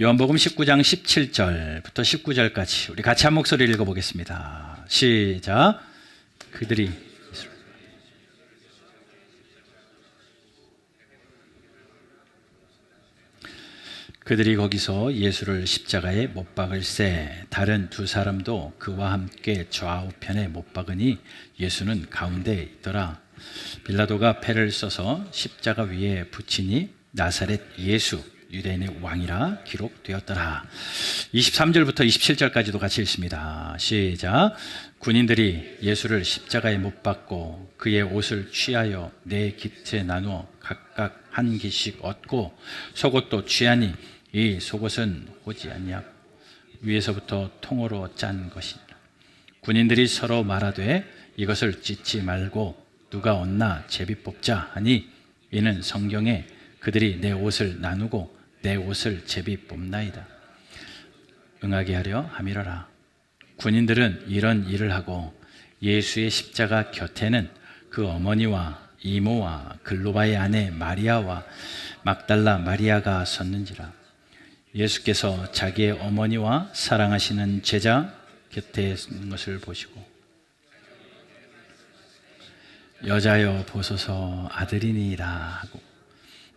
요한복음 19장 17절부터 19절까지 우리 같이 한 목소리를 읽어보겠습니다. 시작. 그들이 거기서 예수를 십자가에 못 박을새 다른 두 사람도 그와 함께 좌우편에 못 박으니 예수는 가운데 있더라. 빌라도가 패를 써서 십자가 위에 붙이니 나사렛 예수 유대인의 왕이라 기록되었더라. 23절부터 27절까지도 같이 읽습니다. 시작. 군인들이 예수를 십자가에 못 박고 그의 옷을 취하여 네 깃에 나누어 각각 한 깃씩 얻고 속옷도 취하니 이 속옷은 호지 아니하고 위에서부터 통으로 짠 것이니라. 군인들이 서로 말하되 이것을 찢지 말고 누가 얻나 제비 뽑자 하니 이는 성경에 그들이 내 옷을 나누고 내 옷을 제비 뽑나이다 응하게 하려 함이러라. 군인들은 이런 일을 하고 예수의 십자가 곁에는 그 어머니와 이모와 글로바의 아내 마리아와 막달라 마리아가 섰는지라. 예수께서 자기의 어머니와 사랑하시는 제자 곁에 있는 것을 보시고 여자여 보소서 아들이니이다 하고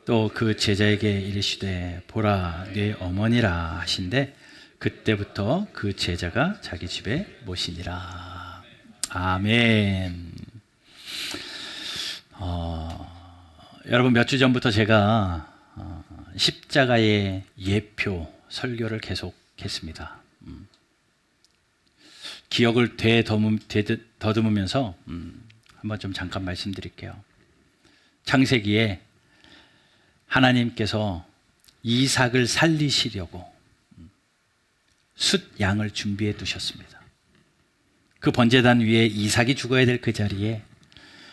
또 그 제자에게 이르시되 보라 네 어머니라 하신대 그때부터 그 제자가 자기 집에 모시니라. 아멘. 여러분 몇 주 전부터 제가 십자가의 예표 설교를 계속했습니다. 기억을 되더듬으면서 한번 좀 잠깐 말씀드릴게요. 창세기에 하나님께서 이삭을 살리시려고 숫 양을 준비해 두셨습니다. 그 번제단 위에 이삭이 죽어야 될 그 자리에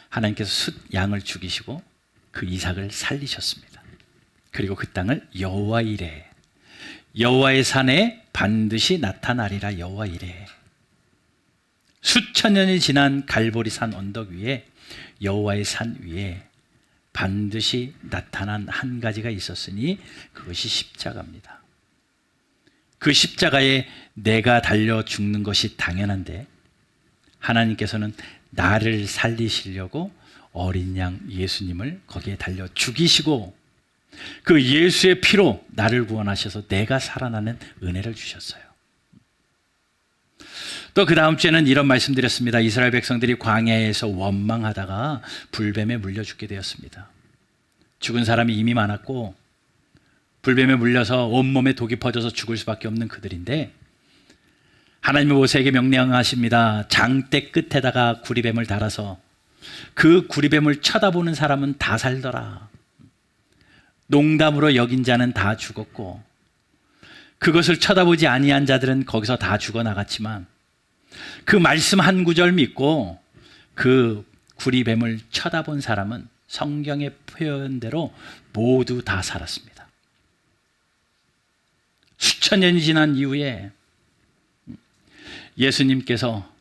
하나님께서 숫 양을 죽이시고 그 이삭을 살리셨습니다. 그리고 그 땅을 여호와 이레 여호와의 산에 반드시 나타나리라 여호와 이레 수천 년이 지난 갈보리산 언덕 위에 여호와의 산 위에 반드시 나타난 한 가지가 있었으니 그것이 십자가입니다. 그 십자가에 내가 달려 죽는 것이 당연한데 하나님께서는 나를 살리시려고 어린 양 예수님을 거기에 달려 죽이시고 그 예수의 피로 나를 구원하셔서 내가 살아나는 은혜를 주셨어요. 또 그 다음 주에는 이런 말씀드렸습니다. 이스라엘 백성들이 광야에서 원망하다가 불뱀에 물려 죽게 되었습니다. 죽은 사람이 이미 많았고 불뱀에 물려서 온몸에 독이 퍼져서 죽을 수밖에 없는 그들인데 하나님이 모세에게 명령하십니다. 장대 끝에다가 구리뱀을 달아서 그 구리뱀을 쳐다보는 사람은 다 살더라. 농담으로 여긴 자는 다 죽었고 그것을 쳐다보지 아니한 자들은 거기서 다 죽어나갔지만 그 말씀 한 구절 믿고 그 구리뱀을 쳐다본 사람은 성경의 표현대로 모두 다 살았습니다. 수천 년이 지난 이후에 예수님께서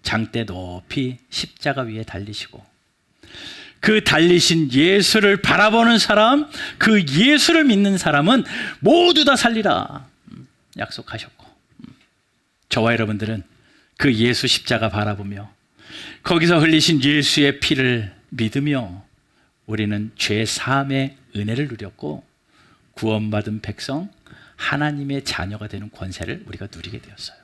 장대 높이 십자가 위에 달리시고 그 달리신 예수를 바라보는 사람, 그 예수를 믿는 사람은 모두 다 살리라 약속하셨고 저와 여러분들은 그 예수 십자가 바라보며 거기서 흘리신 예수의 피를 믿으며 우리는 죄 사함의 은혜를 누렸고 구원받은 백성 하나님의 자녀가 되는 권세를 우리가 누리게 되었어요.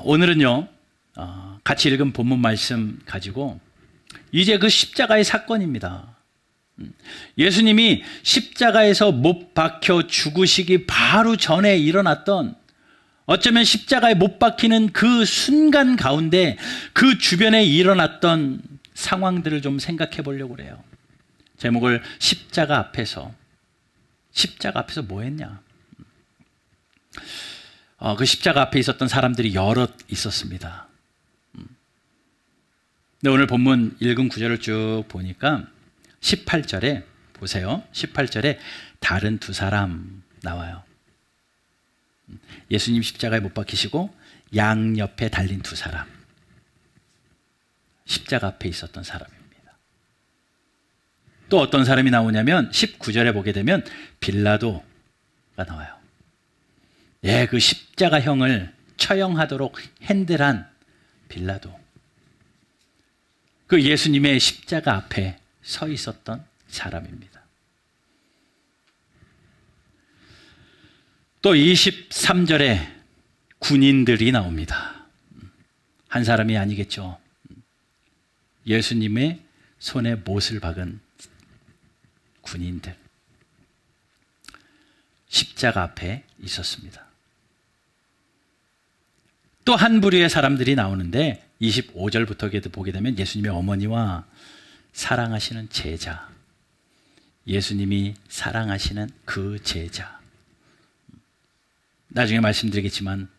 오늘은요 같이 읽은 본문 말씀 가지고 이제 그 십자가의 사건입니다. 예수님이 십자가에서 못 박혀 죽으시기 바로 전에 일어났던 어쩌면 십자가에 못 박히는 그 순간 가운데 그 주변에 일어났던 상황들을 좀 생각해 보려고 그래요. 제목을 십자가 앞에서 뭐 했냐? 그 십자가 앞에 있었던 사람들이 여럿 있었습니다. 근데 오늘 본문 읽은 구절을 쭉 보니까 18절에 보세요. 18절에 다른 두 사람 나와요. 예수님 십자가에 못 박히시고 양옆에 달린 두 사람. 십자가 앞에 있었던 사람입니다. 또 어떤 사람이 나오냐면 19절에 보게 되면 빌라도가 나와요. 예, 그 십자가형을 처형하도록 핸들한 빌라도. 그 예수님의 십자가 앞에 서 있었던 사람입니다. 또 23절에 군인들이 나옵니다. 한 사람이 아니겠죠. 예수님의 손에 못을 박은 군인들. 십자가 앞에 있었습니다. 또 한 부류의 사람들이 나오는데 25절부터 보게 되면 예수님의 어머니와 사랑하시는 제자, 예수님이 사랑하시는 그 제자, 나중에 말씀드리겠지만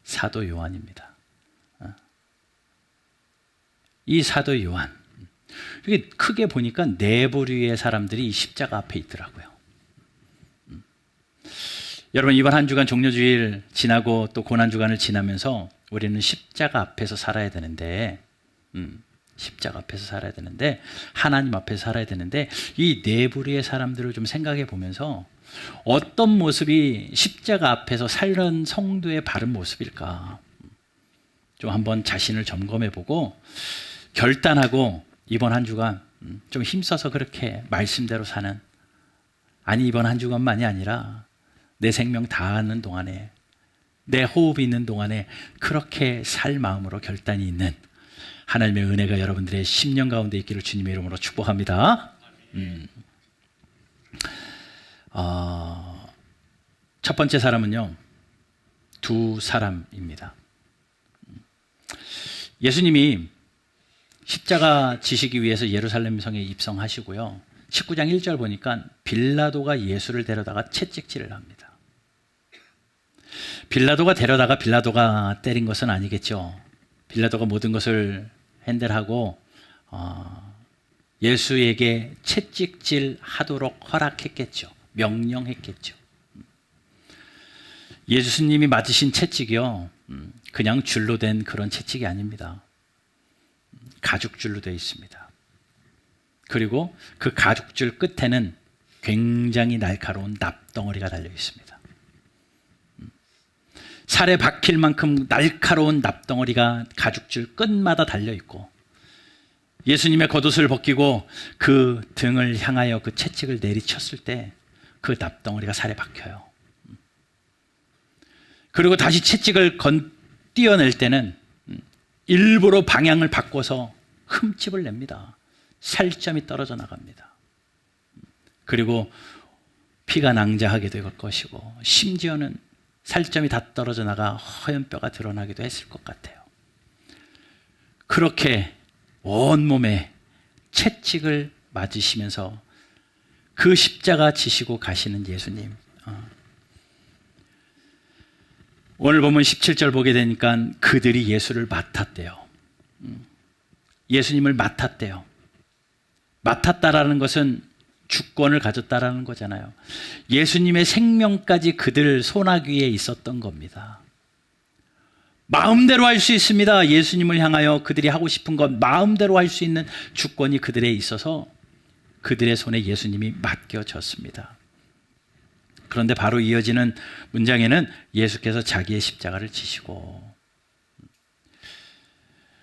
사도 요한입니다. 이 사도 요한, 이게 크게 보니까 네 부류의 사람들이 이 십자가 앞에 있더라고요. 여러분, 이번 한 주간 종료주일 지나고 또 고난주간을 지나면서 우리는 십자가 앞에서 살아야 되는데, 십자가 앞에서 살아야 되는데, 하나님 앞에서 살아야 되는데, 이 네 부류의 사람들을 좀 생각해 보면서 어떤 모습이 십자가 앞에서 살던 성도의 바른 모습일까? 좀 한번 자신을 점검해 보고 결단하고 이번 한 주간 좀 힘써서 그렇게 말씀대로 사는, 아니 이번 한 주간만이 아니라 내 생명 다하는 동안에, 내 호흡이 있는 동안에 그렇게 살 마음으로 결단이 있는 하나님의 은혜가 여러분들의 10년 가운데 있기를 주님의 이름으로 축복합니다. 첫 번째 사람은요, 두 사람입니다. 예수님이 십자가 지시기 위해서 예루살렘 성에 입성하시고요, 19장 1절 보니까 빌라도가 예수를 데려다가 채찍질을 합니다. 빌라도가 데려다가 빌라도가 때린 것은 아니겠죠. 빌라도가 모든 것을 핸들하고 예수에게 채찍질 하도록 허락했겠죠. 명령했겠죠. 예수님이 맞으신 채찍이요, 그냥 줄로 된 그런 채찍이 아닙니다. 가죽줄로 되어 있습니다. 그리고 그 가죽줄 끝에는 굉장히 날카로운 납덩어리가 달려 있습니다. 살에 박힐 만큼 날카로운 납덩어리가 가죽줄 끝마다 달려 있고, 예수님의 겉옷을 벗기고 그 등을 향하여 그 채찍을 내리쳤을 때 그 납덩어리가 살에 박혀요. 그리고 다시 채찍을 띄어낼 때는 일부러 방향을 바꿔서 흠집을 냅니다. 살점이 떨어져 나갑니다. 그리고 피가 낭자하게 될 것이고, 심지어는 살점이 다 떨어져 나가 허연 뼈가 드러나기도 했을 것 같아요. 그렇게 온몸에 채찍을 맞으시면서 그 십자가 지시고 가시는 예수님. 오늘 보면 17절 보게 되니까 그들이 예수를 맡았대요. 예수님을 맡았대요. 맡았다라는 것은 주권을 가졌다라는 거잖아요. 예수님의 생명까지 그들 손아귀에 있었던 겁니다. 마음대로 할 수 있습니다. 예수님을 향하여 그들이 하고 싶은 것 마음대로 할 수 있는 주권이 그들에 있어서 그들의 손에 예수님이 맡겨졌습니다. 그런데 바로 이어지는 문장에는 예수께서 자기의 십자가를 지시고,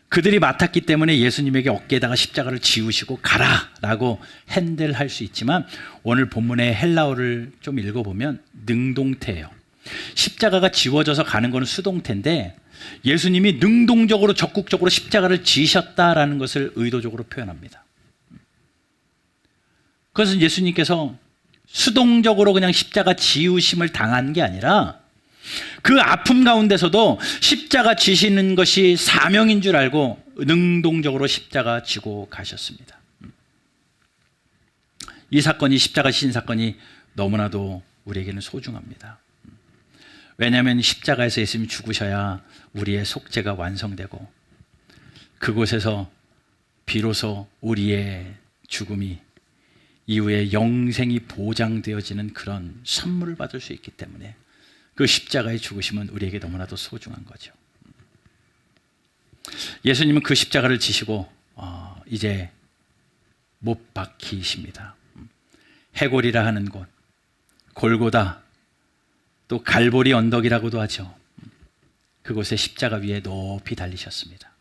그들이 맡았기 때문에 예수님에게 어깨에다가 십자가를 지우시고 가라라고 핸들할 수 있지만, 오늘 본문의 헬라어를 좀 읽어보면 능동태예요. 십자가가 지워져서 가는 것은 수동태인데 예수님이 능동적으로 적극적으로 십자가를 지셨다라는 것을 의도적으로 표현합니다. 그것은 예수님께서 수동적으로 그냥 십자가 지우심을 당한 게 아니라 그 아픔 가운데서도 십자가 지시는 것이 사명인 줄 알고 능동적으로 십자가 지고 가셨습니다. 이 사건이, 십자가 지신 사건이 너무나도 우리에게는 소중합니다. 왜냐하면 십자가에서 예수님이 죽으셔야 우리의 속죄가 완성되고, 그곳에서 비로소 우리의 죽음이 이후에 영생이 보장되어지는 그런 선물을 받을 수 있기 때문에 그 십자가의 죽으심은 우리에게 너무나도 소중한 거죠. 예수님은 그 십자가를 지시고 이제 못 박히십니다. 해골이라 하는 곳, 골고다, 또 갈보리 언덕이라고도 하죠. 그곳에 십자가 위에 높이 달리셨습니다.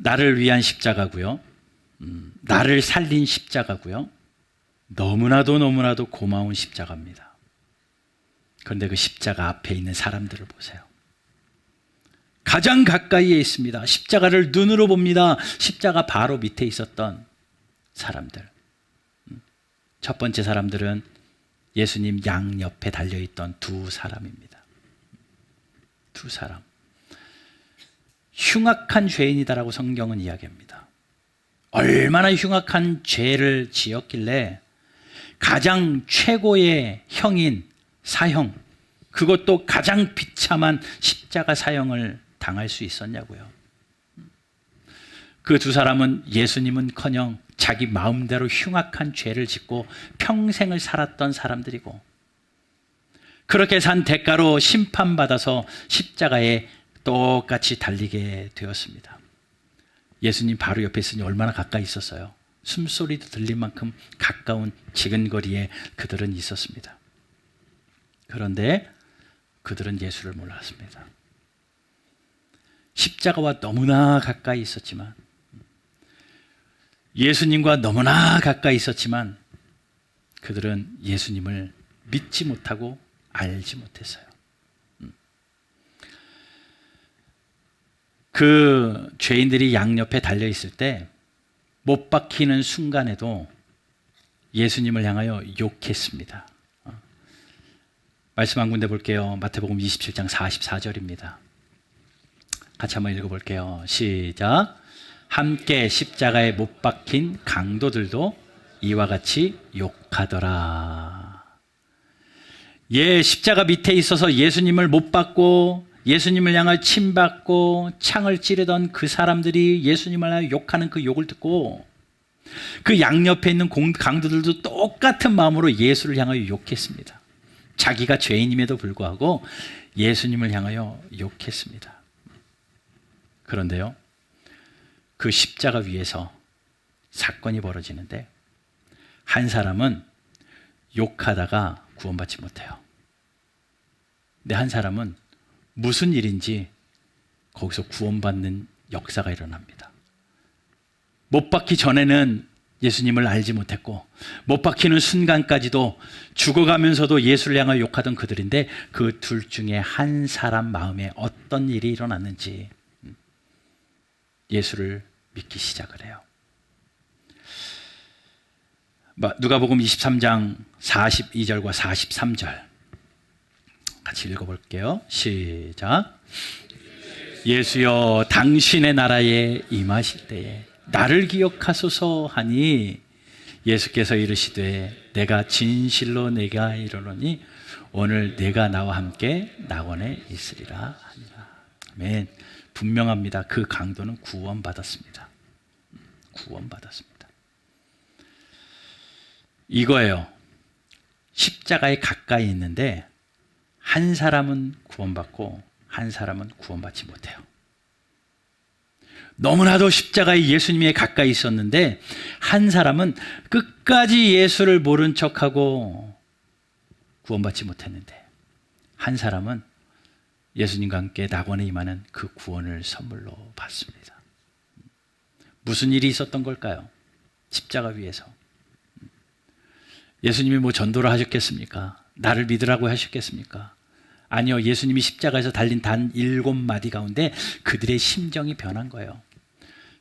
나를 위한 십자가고요. 나를 살린 십자가고요. 너무나도 고마운 십자가입니다. 그런데 그 십자가 앞에 있는 사람들을 보세요. 가장 가까이에 있습니다. 십자가를 눈으로 봅니다. 십자가 바로 밑에 있었던 사람들. 첫 번째 사람들은 예수님 양옆에 달려있던 두 사람입니다. 두 사람. 흉악한 죄인이다라고 성경은 이야기합니다. 얼마나 흉악한 죄를 지었길래 가장 최고의 형인 사형, 그것도 가장 비참한 십자가 사형을 당할 수 있었냐고요. 그 두 사람은 예수님은커녕 자기 마음대로 흉악한 죄를 짓고 평생을 살았던 사람들이고, 그렇게 산 대가로 심판받아서 십자가에 똑같이 달리게 되었습니다. 예수님 바로 옆에 있으니 얼마나 가까이 있었어요. 숨소리도 들릴 만큼 가까운 지근거리에 그들은 있었습니다. 그런데 그들은 예수를 몰랐습니다. 십자가와 너무나 가까이 있었지만, 예수님과 너무나 가까이 있었지만 그들은 예수님을 믿지 못하고 알지 못했어요. 그 죄인들이 양옆에 달려있을 때 못 박히는 순간에도 예수님을 향하여 욕했습니다. 말씀 한 군데 볼게요. 마태복음 27장 44절입니다. 같이 한번 읽어볼게요. 시작. 함께 십자가에 못 박힌 강도들도 이와 같이 욕하더라. 십자가 밑에 있어서 예수님을 못 박고 예수님을 향하여 침받고 창을 찌르던 그 사람들이 예수님을 향하여 욕하는 그 욕을 듣고 그 양옆에 있는 강도들도 똑같은 마음으로 예수를 향하여 욕했습니다. 자기가 죄인임에도 불구하고 예수님을 향하여 욕했습니다. 그런데요, 그 십자가 위에서 사건이 벌어지는데 한 사람은 욕하다가 구원받지 못해요. 근데 한 사람은 무슨 일인지 거기서 구원받는 역사가 일어납니다. 못 박기 전에는 예수님을 알지 못했고 못 박히는 순간까지도 죽어가면서도 예수를 향하여 욕하던 그들인데 그 둘 중에 한 사람 마음에 어떤 일이 일어났는지 예수를 믿기 시작을 해요. 누가복음 23장 42절과 43절 같이 읽어볼게요. 시작. 예수여, 당신의 나라에 임하실 때에 나를 기억하소서 하니 예수께서 이르시되 내가 진실로 내가 이르노니 오늘 내가 나와 함께 낙원에 있으리라 하니라. 아멘. 분명합니다. 그 강도는 구원받았습니다. 구원받았습니다. 이거예요. 십자가에 가까이 있는데 한 사람은 구원받고 한 사람은 구원받지 못해요. 너무나도 십자가에 예수님에 가까이 있었는데 한 사람은 끝까지 예수를 모른 척하고 구원받지 못했는데 한 사람은 예수님과 함께 낙원에 임하는 그 구원을 선물로 받습니다. 무슨 일이 있었던 걸까요? 십자가 위에서. 예수님이 뭐 전도를 하셨겠습니까? 나를 믿으라고 하셨겠습니까? 아니요. 예수님이 십자가에서 달린 단 7마디 가운데 그들의 심정이 변한 거예요.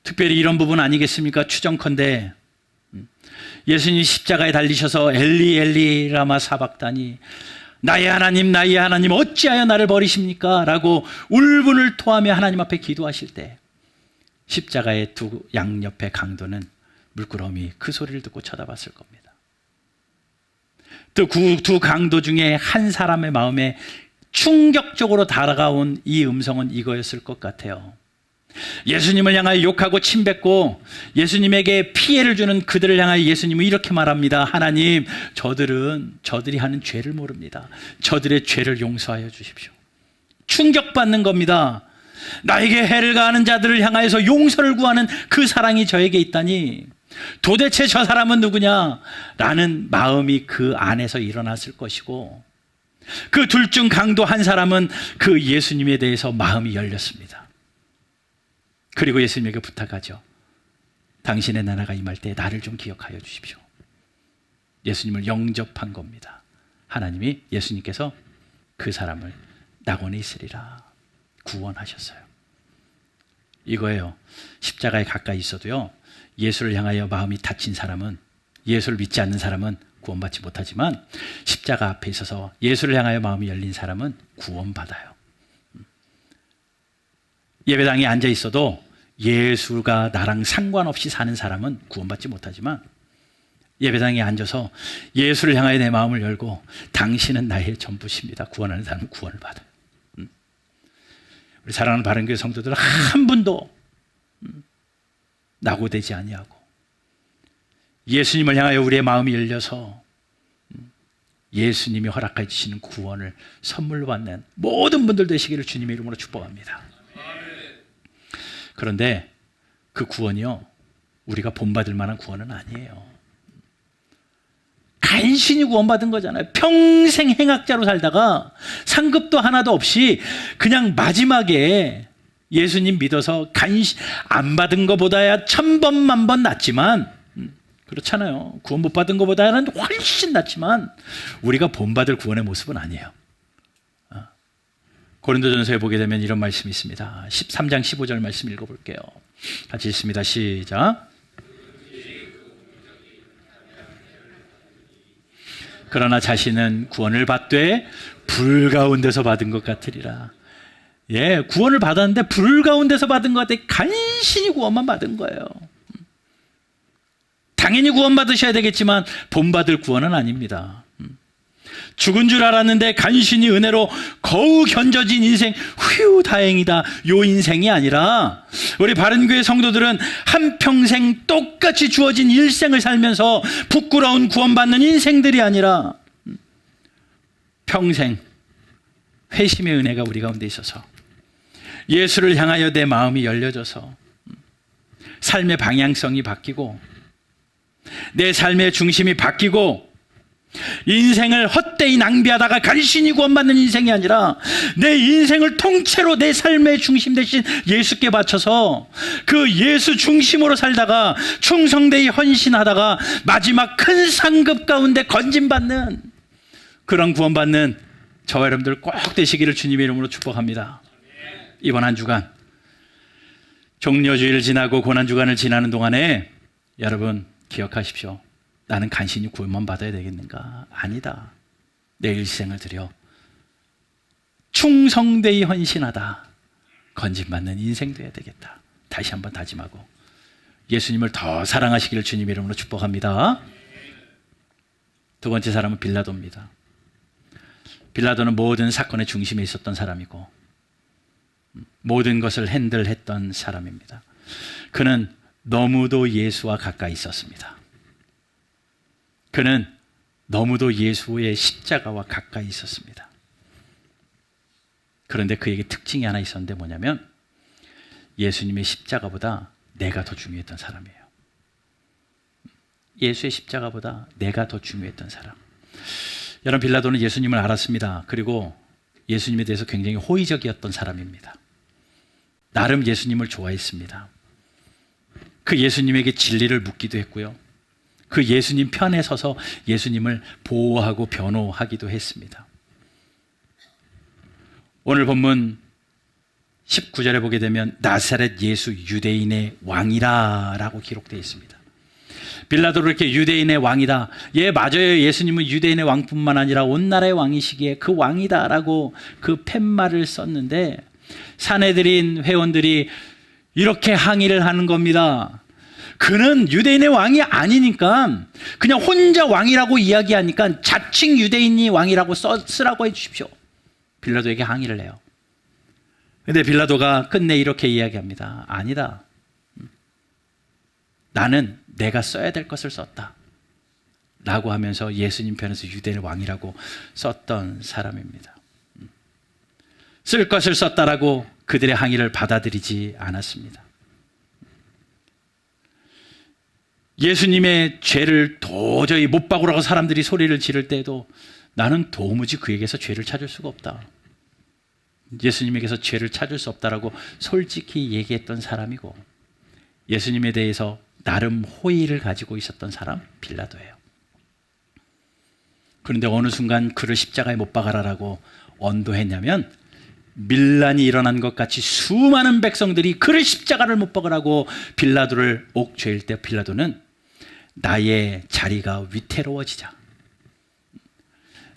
특별히 이런 부분 아니겠습니까? 추정컨대 예수님이 십자가에 달리셔서 엘리 엘리 라마 사박다니 나의 하나님 어찌하여 나를 버리십니까? 라고 울분을 토하며 하나님 앞에 기도하실 때 십자가의 두 양옆의 강도는 물끄러미 그 소리를 듣고 쳐다봤을 겁니다. 또 두 강도 중에 한 사람의 마음에 충격적으로 다가온 이 음성은 이거였을 것 같아요. 예수님을 향하여 욕하고 침뱉고 예수님에게 피해를 주는 그들을 향하여 예수님은 이렇게 말합니다. 하나님, 저들이 하는 죄를 모릅니다. 저들의 죄를 용서하여 주십시오. 충격받는 겁니다. 나에게 해를 가하는 자들을 향하여서 용서를 구하는 그 사랑이 저에게 있다니 도대체 저 사람은 누구냐? 라는 마음이 그 안에서 일어났을 것이고, 그 둘 중 강도 한 사람은 그 예수님에 대해서 마음이 열렸습니다. 그리고 예수님에게 부탁하죠. 당신의 나라가 임할 때 나를 좀 기억하여 주십시오. 예수님을 영접한 겁니다. 하나님이, 예수님께서 그 사람을 낙원에 있으리라 구원하셨어요. 이거예요. 십자가에 가까이 있어도요, 예수를 향하여 마음이 닫힌 사람은, 예수를 믿지 않는 사람은 구원받지 못하지만, 십자가 앞에 있어서 예수를 향하여 마음이 열린 사람은 구원받아요. 예배당에 앉아 있어도 예수가 나랑 상관없이 사는 사람은 구원받지 못하지만, 예배당에 앉아서 예수를 향하여 내 마음을 열고 당신은 나의 전부십니다, 구원하는 사람은 구원을 받아요. 우리 사랑하는 바른교회 성도들 한 분도 낙오되지 아니하고 예수님을 향하여 우리의 마음이 열려서 예수님이 허락해 주시는 구원을 선물로 받는 모든 분들 되시기를 주님의 이름으로 축복합니다. 그런데 그 구원이요, 우리가 본받을 만한 구원은 아니에요. 간신히 구원받은 거잖아요. 평생 행악자로 살다가 상급도 하나도 없이 그냥 마지막에 예수님 믿어서 간신 안 받은 것보다야 1000번 만번 낫지만, 그렇잖아요. 구원 못 받은 것보다는 훨씬 낫지만 우리가 본받을 구원의 모습은 아니에요. 고린도전서에 보게 되면 이런 말씀이 있습니다. 13장 15절 말씀 읽어볼게요. 같이 읽습니다. 시작. 그러나 자신은 구원을 받되 불 가운데서 받은 것 같으리라. 예, 구원을 받았는데 불 가운데서 받은 것 같아. 간신히 구원만 받은 거예요. 당연히 구원 받으셔야 되겠지만 본받을 구원은 아닙니다. 죽은 줄 알았는데 간신히 은혜로 거우 견뎌진 인생, 휴 다행이다, 요 인생이 아니라, 우리 바른교회 성도들은 한평생 똑같이 주어진 일생을 살면서 부끄러운 구원받는 인생들이 아니라 평생 회심의 은혜가 우리 가운데 있어서 예수를 향하여 내 마음이 열려져서 삶의 방향성이 바뀌고 내 삶의 중심이 바뀌고 인생을 헛되이 낭비하다가 간신히 구원받는 인생이 아니라 내 인생을 통째로 내 삶의 중심 대신 예수께 바쳐서 그 예수 중심으로 살다가 충성되이 헌신하다가 마지막 큰 상급 가운데 건진받는 그런 구원받는 저와 여러분들 꼭 되시기를 주님의 이름으로 축복합니다. 이번 한 주간 종려주의를 지나고 고난주간을 지나는 동안에 여러분 기억하십시오. 나는 간신히 구원만 받아야 되겠는가? 아니다. 내 일생을 들여 충성되이 헌신하다 건진받는 인생 되어야 되겠다. 다시 한번 다짐하고 예수님을 더 사랑하시기를 주님의 이름으로 축복합니다. 두 번째 사람은 빌라도입니다. 빌라도는 모든 사건의 중심에 있었던 사람이고 모든 것을 핸들했던 사람입니다. 그는 너무도 예수와 가까이 있었습니다. 그는 너무도 예수의 십자가와 가까이 있었습니다. 그런데 그에게 특징이 하나 있었는데 뭐냐면 예수님의 십자가보다 내가 더 중요했던 사람이에요. 예수의 십자가보다 내가 더 중요했던 사람. 여러분, 빌라도는 예수님을 알았습니다. 그리고 예수님에 대해서 굉장히 호의적이었던 사람입니다. 나름 예수님을 좋아했습니다. 그 예수님에게 진리를 묻기도 했고요. 그 예수님 편에 서서 예수님을 보호하고 변호하기도 했습니다. 오늘 본문 19절에 보게 되면 나사렛 예수 유대인의 왕이라 라고 기록되어 있습니다. 빌라도를 이렇게 유대인의 왕이다. 예, 맞아요. 예수님은 유대인의 왕뿐만 아니라 온 나라의 왕이시기에 그 왕이다 라고 그 팻말을 썼는데 산헤드린 회원들이 이렇게 항의를 하는 겁니다. 그는 유대인의 왕이 아니니까 그냥 혼자 왕이라고 이야기하니까 자칭 유대인이 왕이라고 쓰라고 해주십시오. 빌라도에게 항의를 해요. 근데 빌라도가 끝내 이렇게 이야기합니다. 아니다. 나는 내가 써야 될 것을 썼다 라고 하면서 예수님 편에서 유대인의 왕이라고 썼던 사람입니다. 쓸 것을 썼다라고 그들의 항의를 받아들이지 않았습니다. 예수님의 죄를 도저히 못 박으라고 사람들이 소리를 지를 때에도 나는 도무지 그에게서 죄를 찾을 수가 없다. 예수님에게서 죄를 찾을 수 없다라고 솔직히 얘기했던 사람이고, 예수님에 대해서 나름 호의를 가지고 있었던 사람 빌라도예요. 그런데 어느 순간 그를 십자가에 못 박아라라고 언도했냐면, 밀란이 일어난 것 같이 수많은 백성들이 그를 십자가를 못 박으라고 빌라도를 옥죄일 때, 빌라도는 나의 자리가 위태로워지자,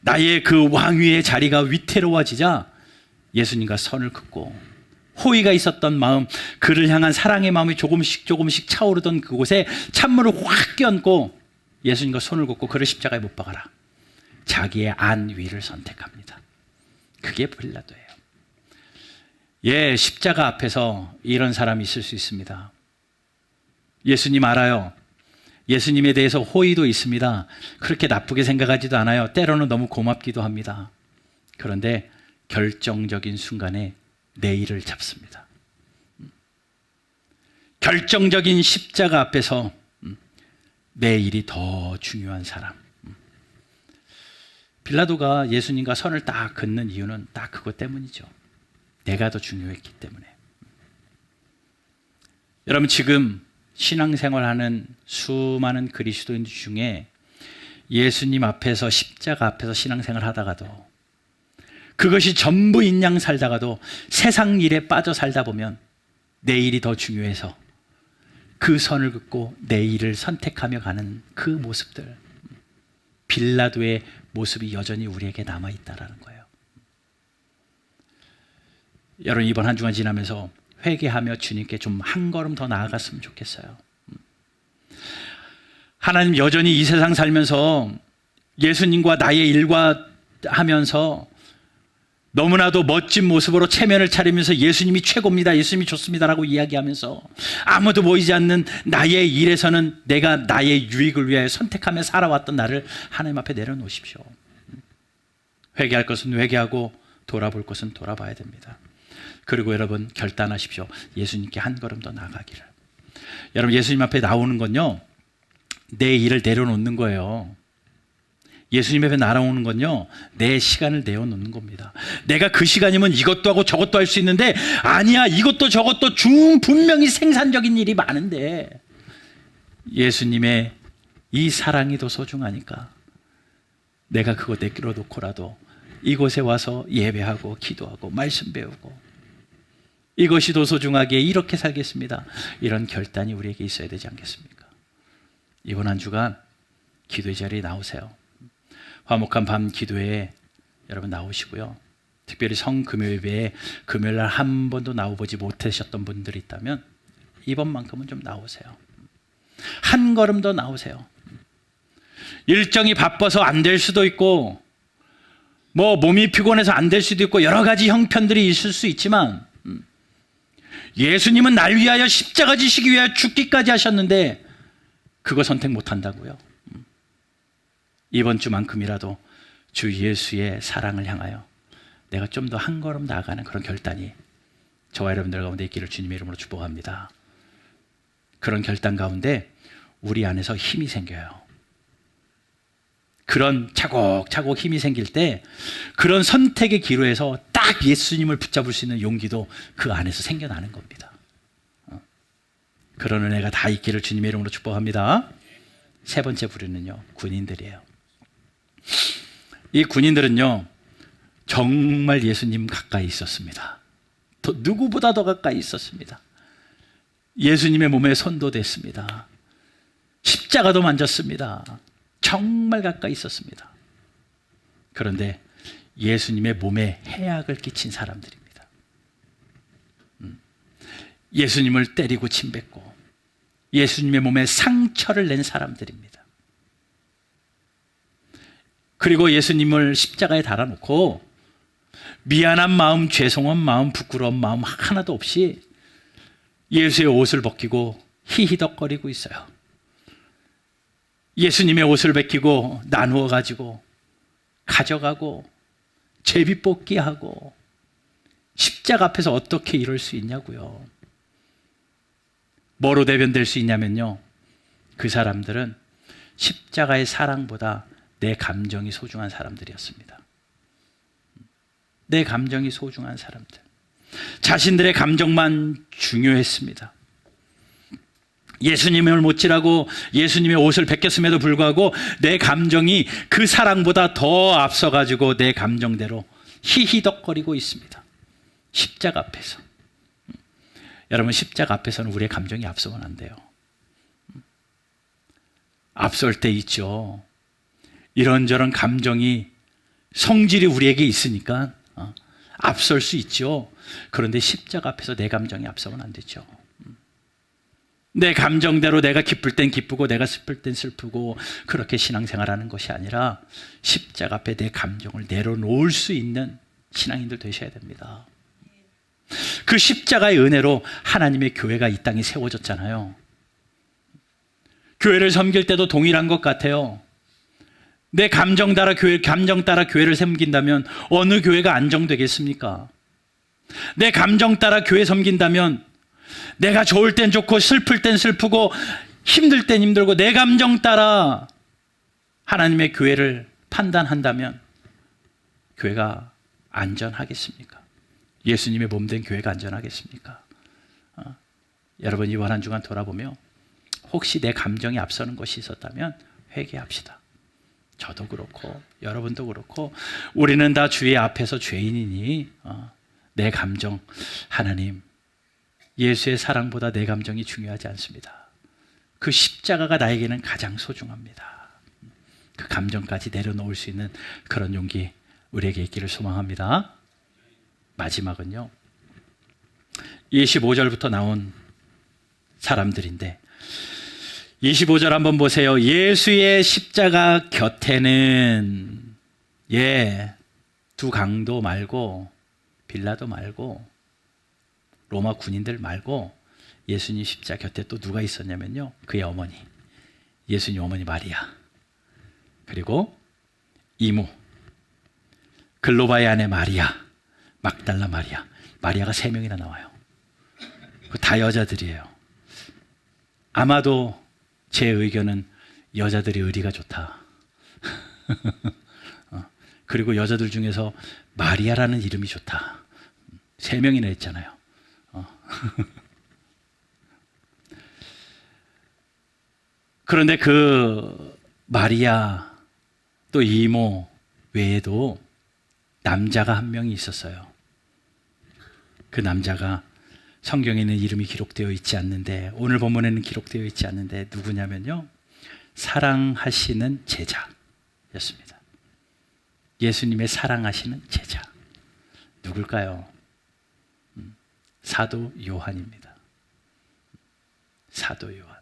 나의 그 왕위의 자리가 위태로워지자 예수님과 선을 긋고, 호의가 있었던 마음, 그를 향한 사랑의 마음이 조금씩 차오르던 그곳에 찬물을 확 끼얹고 예수님과 손을 긋고 그를 십자가에 못 박아라, 자기의 안위를 선택합니다. 그게 빌라도예요. 예, 십자가 앞에서 이런 사람이 있을 수 있습니다. 예수님 알아요. 예수님에 대해서 호의도 있습니다. 그렇게 나쁘게 생각하지도 않아요. 때로는 너무 고맙기도 합니다. 그런데 결정적인 순간에 내일을 잡습니다. 결정적인 십자가 앞에서 내일이 더 중요한 사람. 빌라도가 예수님과 선을 딱 긋는 이유는 딱 그것 때문이죠. 내가 더 중요했기 때문에. 여러분, 지금 신앙생활하는 수많은 그리스도인들 중에 예수님 앞에서, 십자가 앞에서 신앙생활 하다가도, 그것이 전부인 양 살다가도 세상 일에 빠져 살다 보면 내일이 더 중요해서 그 선을 긋고 내일을 선택하며 가는 그 모습들, 빌라도의 모습이 여전히 우리에게 남아있다는 거예요. 여러분, 이번 한 주간 지나면서 회개하며 주님께 좀 한 걸음 더 나아갔으면 좋겠어요. 하나님, 여전히 이 세상 살면서 예수님과 나의 일과 하면서 너무나도 멋진 모습으로 체면을 차리면서 예수님이 최고입니다, 예수님이 좋습니다라고 이야기하면서 아무도 보이지 않는 나의 일에서는 내가 나의 유익을 위하여 선택하며 살아왔던 나를 하나님 앞에 내려놓으십시오. 회개할 것은 회개하고 돌아볼 것은 돌아봐야 됩니다. 그리고 여러분, 결단하십시오. 예수님께 한 걸음 더 나가기를. 여러분, 예수님 앞에 나오는 건요, 내 일을 내려놓는 거예요. 예수님 앞에 날아오는 건요, 내 시간을 내어놓는 겁니다. 내가 그 시간이면 이것도 하고 저것도 할 수 있는데, 아니야, 이것도 저것도 분명히 생산적인 일이 많은데 예수님의 이 사랑이 더 소중하니까 내가 그거 내려놓고라도 이곳에 와서 예배하고 기도하고 말씀 배우고, 이것이 더 소중하게 이렇게 살겠습니다. 이런 결단이 우리에게 있어야 되지 않겠습니까? 이번 한 주간 기도의 자리에 나오세요. 화목한 밤 기도회에 여러분 나오시고요. 특별히 성금요일에 금요일날 한 번도 나오보지 못하셨던 분들이 있다면 이번만큼은 좀 나오세요. 한 걸음 더 나오세요. 일정이 바빠서 안 될 수도 있고, 몸이 피곤해서 안 될 수도 있고, 여러 가지 형편들이 있을 수 있지만, 예수님은 날 위하여 십자가 지시기 위하여 죽기까지 하셨는데 그거 선택 못 한다고요? 이번 주만큼이라도 주 예수의 사랑을 향하여 내가 좀 더 한 걸음 나아가는 그런 결단이 저와 여러분들 가운데 있기를 주님의 이름으로 축복합니다. 그런 결단 가운데 우리 안에서 힘이 생겨요. 그런 차곡차곡 힘이 생길 때 그런 선택의 기로에서 딱 예수님을 붙잡을 수 있는 용기도 그 안에서 생겨나는 겁니다. 그런 은혜가 다 있기를 주님의 이름으로 축복합니다. 세 번째 부류는요, 군인들이에요. 이 군인들은요, 정말 예수님 가까이 있었습니다. 누구보다 더 가까이 있었습니다. 예수님의 몸에 손도 댔습니다. 십자가도 만졌습니다. 정말 가까이 있었습니다. 그런데 예수님의 몸에 해악을 끼친 사람들입니다. 예수님을 때리고 침뱉고 예수님의 몸에 상처를 낸 사람들입니다. 그리고 예수님을 십자가에 달아놓고 미안한 마음, 죄송한 마음, 부끄러운 마음 하나도 없이 예수의 옷을 벗기고 히히덕거리고 있어요. 예수님의 옷을 벗기고 나누어 가지고 가져가고 제비뽑기하고 십자가 앞에서 어떻게 이럴 수 있냐고요. 뭐로 대변될 수 있냐면요, 그 사람들은 십자가의 사랑보다 내 감정이 소중한 사람들이었습니다. 내 감정이 소중한 사람들, 자신들의 감정만 중요했습니다. 예수님을 못지라고 예수님의 옷을 벗겼음에도 불구하고 내 감정이 그 사랑보다 더 앞서가지고 내 감정대로 히히덕거리고 있습니다. 십자가 앞에서. 여러분, 십자가 앞에서는 우리의 감정이 앞서면 안 돼요. 앞설 때 있죠. 이런저런 감정이, 성질이 우리에게 있으니까 앞설 수 있죠. 그런데 십자가 앞에서 내 감정이 앞서면 안 되죠. 내 감정대로 내가 기쁠 땐 기쁘고 내가 슬플 땐 슬프고 그렇게 신앙생활하는 것이 아니라 십자가 앞에 내 감정을 내려놓을 수 있는 신앙인들 되셔야 됩니다. 그 십자가의 은혜로 하나님의 교회가 이 땅에 세워졌잖아요. 교회를 섬길 때도 동일한 것 같아요. 내 감정 따라 교회를 섬긴다면 어느 교회가 안정되겠습니까? 내 감정 따라 교회 섬긴다면 내가 좋을 땐 좋고 슬플 땐 슬프고 힘들 땐 힘들고 내 감정 따라 하나님의 교회를 판단한다면 교회가 안전하겠습니까? 예수님의 몸된 교회가 안전하겠습니까? 여러분, 이번 한 주간 돌아보며 혹시 내 감정이 앞서는 것이 있었다면 회개합시다. 저도 그렇고 여러분도 그렇고 우리는 다 주의 앞에서 죄인이니 내 감정, 하나님, 예수의 사랑보다 내 감정이 중요하지 않습니다. 그 십자가가 나에게는 가장 소중합니다. 그 감정까지 내려놓을 수 있는 그런 용기 우리에게 있기를 소망합니다. 마지막은요, 25절부터 나온 사람들인데 25절 한번 보세요. 예수의 십자가 곁에는 두 강도 말고 빌라도 말고 로마 군인들 말고 예수님 십자가 곁에 또 누가 있었냐면요, 그의 어머니, 예수님 어머니 마리아, 그리고 이모 글로바의 아내 마리아, 막달라 마리아. 마리아가 3명이나 나와요. 다 여자들이에요. 아마도 제 의견은 여자들이 의리가 좋다. 그리고 여자들 중에서 마리아라는 이름이 좋다. 3명이나 있잖아요. 그런데 그 마리아 또 이모 외에도 남자가 한 명이 있었어요. 그 남자가 성경에는 이름이 기록되어 있지 않는데, 오늘 본문에는 기록되어 있지 않는데 누구냐면요, 사랑하시는 제자였습니다. 예수님의 사랑하시는 제자. 누굴까요? 사도 요한입니다. 사도 요한.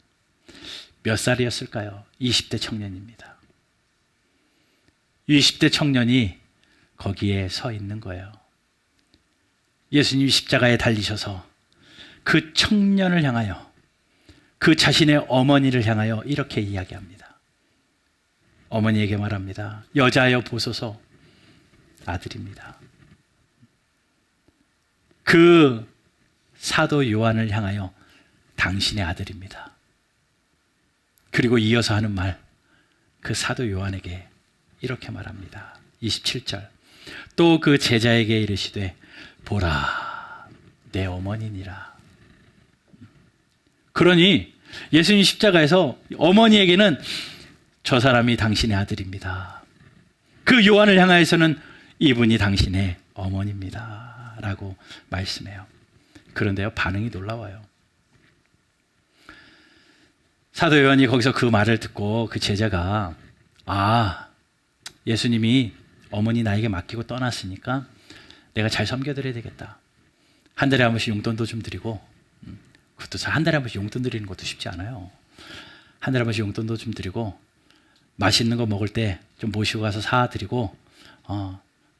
몇 살이었을까요? 20대 청년입니다. 20대 청년이 거기에 서 있는 거예요. 예수님이 십자가에 달리셔서 그 청년을 향하여, 그 자신의 어머니를 향하여 이렇게 이야기합니다. 어머니에게 말합니다. 여자여 보소서, 아들입니다. 그 사도 요한을 향하여 당신의 아들입니다. 그리고 이어서 하는 말, 그 사도 요한에게 이렇게 말합니다. 27절. 또 그 제자에게 이르시되 보라, 내 어머니니라. 그러니 예수님 십자가에서 어머니에게는 저 사람이 당신의 아들입니다. 그 요한을 향하여서는 이분이 당신의 어머니입니다 라고 말씀해요. 그런데요, 반응이 놀라워요. 사도 요한이 거기서 그 말을 듣고 그 제자가, 예수님이 어머니 나에게 맡기고 떠났으니까 내가 잘 섬겨드려야 되겠다. 한 달에 한 번씩 용돈도 좀 드리고, 그것도 한 달에 한 번씩 용돈 드리는 것도 쉽지 않아요. 한 달에 한 번씩 용돈도 좀 드리고, 맛있는 거 먹을 때 좀 모시고 가서 사드리고,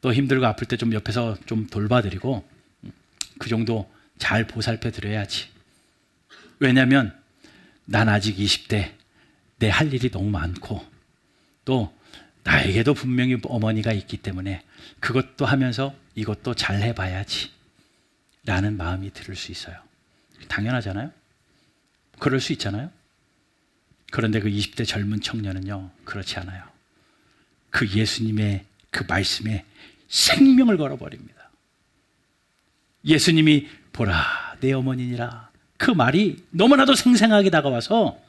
또 힘들고 아플 때 좀 옆에서 좀 돌봐드리고, 그 정도 잘 보살펴 드려야지. 왜냐하면 난 아직 20대, 내 할 일이 너무 많고 또 나에게도 분명히 어머니가 있기 때문에 그것도 하면서 이것도 잘 해봐야지. 라는 마음이 들을 수 있어요. 당연하잖아요. 그럴 수 있잖아요. 그런데 그 20대 젊은 청년은요, 그렇지 않아요. 그 예수님의 그 말씀에 생명을 걸어버립니다. 예수님이 보라 내 어머니니라, 그 말이 너무나도 생생하게 다가와서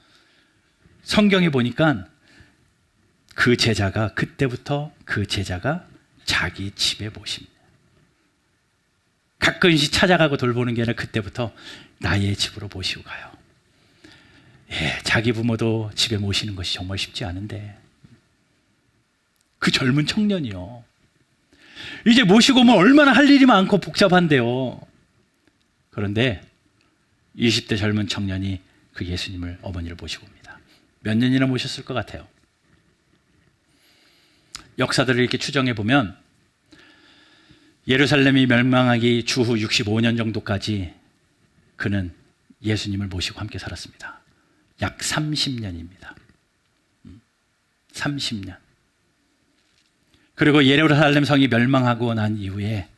성경에 보니까 그 제자가 그때부터 그 제자가 자기 집에 모십니다. 가끔씩 찾아가고 돌보는 게 아니라 그때부터 나의 집으로 모시고 가요. 예, 자기 부모도 집에 모시는 것이 정말 쉽지 않은데 그 젊은 청년이요, 이제 모시고 오면 얼마나 할 일이 많고 복잡한데요. 그런데 20대 젊은 청년이 그 예수님을, 어머니를 모시고 옵니다. 몇 년이나 모셨을 것 같아요? 역사들을 이렇게 추정해 보면 예루살렘이 멸망하기 주후 65년 정도까지 그는 예수님을 모시고 함께 살았습니다. 약 30년입니다. 30년. 그리고 예루살렘 성이 멸망하고 난 이후에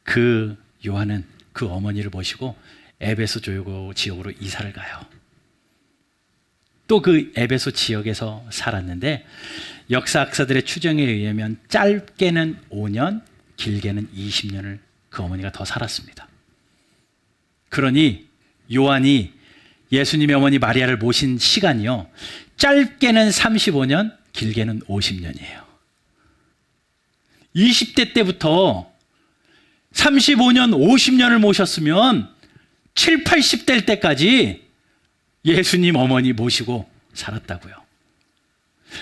그 요한은 그 어머니를 모시고 에베소 지역으로 이사를 가요. 또 그 에베소 지역에서 살았는데 역사학자들의 추정에 의하면 짧게는 5년, 길게는 20년을 그 어머니가 더 살았습니다. 그러니 요한이 예수님의 어머니 마리아를 모신 시간이요, 짧게는 35년, 길게는 50년이에요. 20대 때부터 35년, 50년을 모셨으면 7, 80대 때까지 예수님 어머니 모시고 살았다고요.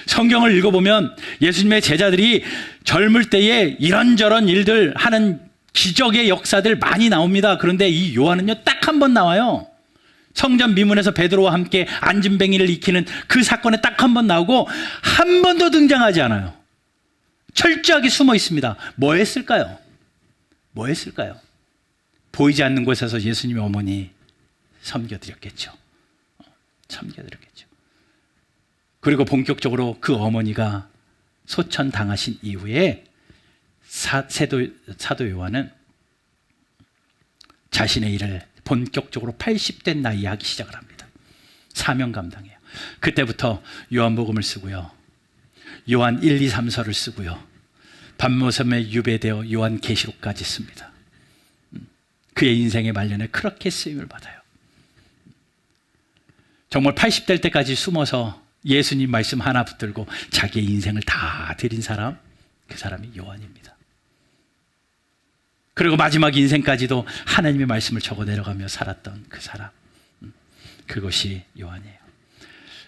성경을 읽어보면 예수님의 제자들이 젊을 때에 이런저런 일들 하는 기적의 역사들 많이 나옵니다. 그런데 이 요한은요, 딱 한 번 나와요. 성전 미문에서 베드로와 함께 안진뱅이를 익히는 그 사건에 딱 한 번 나오고 한 번도 등장하지 않아요. 철저하게 숨어 있습니다. 뭐 했을까요? 뭐 했을까요? 보이지 않는 곳에서 예수님의 어머니 섬겨드렸겠죠. 섬겨드렸겠죠. 그리고 본격적으로 그 어머니가 소천당하신 이후에 사도 요한은 자신의 일을 본격적으로 80된 나이에 하기 시작을 합니다. 사명 감당해요. 그때부터 요한복음을 쓰고요, 요한 1, 2, 3서를 쓰고요, 반모섬에 유배되어 요한계시록까지 씁니다. 그의 인생의 말년에 그렇게 쓰임을 받아요. 정말 80될 때까지 숨어서 예수님 말씀 하나 붙들고 자기의 인생을 다 드린 사람, 그 사람이 요한입니다. 그리고 마지막 인생까지도 하나님의 말씀을 적어 내려가며 살았던 그 사람, 그것이 요한이에요.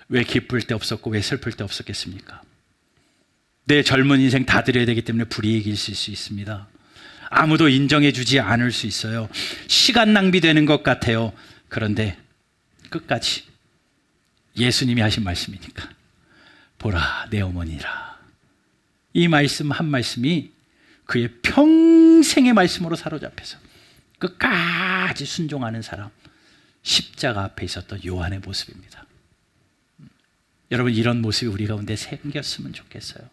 왜 기쁠 때 없었고 왜 슬플 때 없었겠습니까? 내 젊은 인생 다 드려야 되기 때문에 불이익이 있을 수 있습니다. 아무도 인정해 주지 않을 수 있어요. 시간 낭비되는 것 같아요. 그런데 끝까지 예수님이 하신 말씀이니까 보라 내 어머니라, 이 말씀 한 말씀이 그의 평생의 말씀으로 사로잡혀서 끝까지 순종하는 사람, 십자가 앞에 있었던 요한의 모습입니다. 여러분, 이런 모습이 우리 가운데 생겼으면 좋겠어요.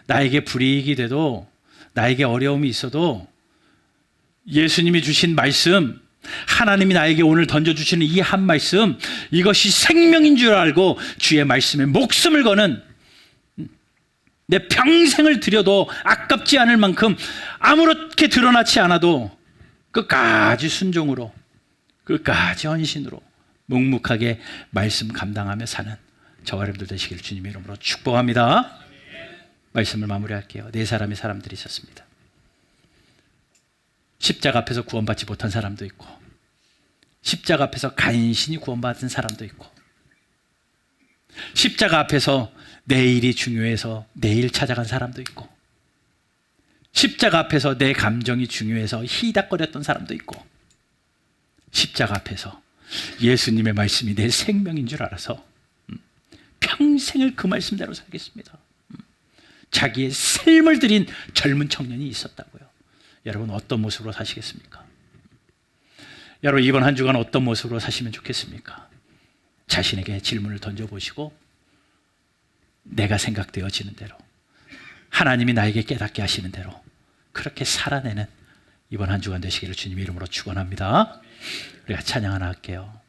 나에게 불이익이 돼도, 나에게 어려움이 있어도 예수님이 주신 말씀, 하나님이 나에게 오늘 던져주시는 이 한 말씀, 이것이 생명인 줄 알고 주의 말씀에 목숨을 거는, 내 평생을 들여도 아깝지 않을 만큼 아무렇게 드러나지 않아도 끝까지 순종으로, 끝까지 헌신으로 묵묵하게 말씀 감당하며 사는 저와 여러분들 되시길 주님의 이름으로 축복합니다. 말씀을 마무리할게요. 네 사람의 사람들이 있었습니다. 십자가 앞에서 구원받지 못한 사람도 있고, 십자가 앞에서 간신히 구원받은 사람도 있고, 십자가 앞에서 내일이 중요해서 내일 찾아간 사람도 있고, 십자가 앞에서 내 감정이 중요해서 희닥거렸던 사람도 있고, 십자가 앞에서 예수님의 말씀이 내 생명인 줄 알아서 평생을 그 말씀대로 살겠습니다, 자기의 삶을 들인 젊은 청년이 있었다고요. 여러분, 어떤 모습으로 사시겠습니까? 여러분, 이번 한 주간 어떤 모습으로 사시면 좋겠습니까? 자신에게 질문을 던져보시고 내가 생각되어지는 대로, 하나님이 나에게 깨닫게 하시는 대로 그렇게 살아내는 이번 한 주간 되시기를 주님의 이름으로 축원합니다. 우리가 찬양 하나 할게요.